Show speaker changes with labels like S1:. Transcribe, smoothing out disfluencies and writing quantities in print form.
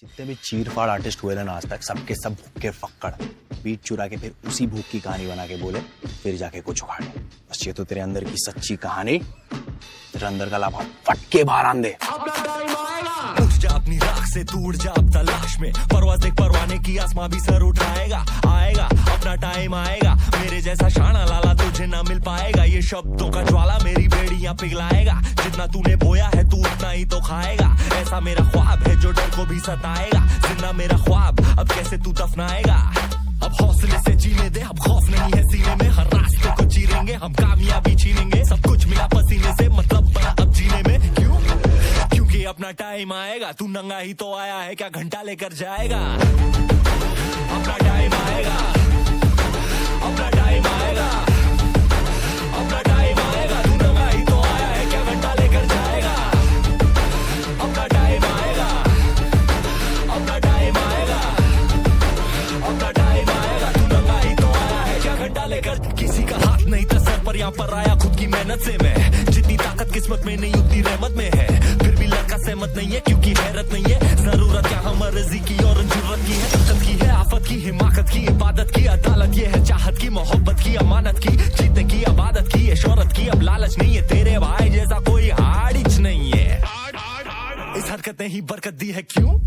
S1: जितने भी चीरफाड़ आर्टिस्ट हुए ना आज तक, सबके सब भूखे फक्कड़ बीट चुरा के फिर उसी भूख की कहानी बना के बोले फिर जाके कुछ उखाड़े। बस ये तो तेरे अंदर की सच्ची कहानी तेरे अंदर का लाभा फटके बाहर आन दे।
S2: उठ जा अपनी राख से, तू उड़ जा अब तलाश में, परवाज़ देख परवाने की, आसमां भी सर उठाएगा। आएगा अपना टाइम आएगा, मेरे जैसा शाना लाला तुझे ना मिल पाएगा। ये शब्दों का ज्वाला मेरी बेड़ियां पिघलाएगा, जितना तूने बोया है तू उतना ही तो खाएगा। ऐसा मेरा ख्वाब है जो डर को भी सताएगा, जिंदा मेरा ख्वाब अब कैसे तू दफनाएगा। अब हौसले से जीने दे, अब खौफ नहीं है सीने में, हर रास्ते को चीरेंगे हम, कामयाबी छीनेंगे। सब कुछ मिला पसीने से, मतलब बड़ा अब जीने में। क्यों? क्योंकि अपना टाइम आएगा, तू नंगा ही तो आया है, क्या घंटा लेकर जाएगा। अपना टाइम आएगा, अपना टाइम आएगा, अपना टाइम आएगा, तू नंगा ही तो आया है, क्या घंटा लेकर जाएगा। अपना टाइम आएगा, अपना टाइम आएगा, अपना टाइम आएगा, तू नंगा ही तो आया है, क्या घंटा लेकर। किसी का हाथ नहीं था सर पर, यहाँ पर आया खुद की मेहनत से मैं। जितनी ताकत किस्मत में नहीं उतनी रहमत में है, फिर भी लड़का सहमत नहीं है क्योंकि हैरत नहीं है। जरूरत यहाँ मर्जी की और जरूरत की है, ताकत की है, आफत की, हिमाकत की, इबादत की, अदालत ये है, चाहत की, मोहब्बत की, अमानत की, जीतने की, अबादत की, ये शोहरत की। अब लालच नहीं है, तेरे भाई जैसा कोई हाड़िच नहीं है। इस हरकत ने ही बरकत दी है, क्यों?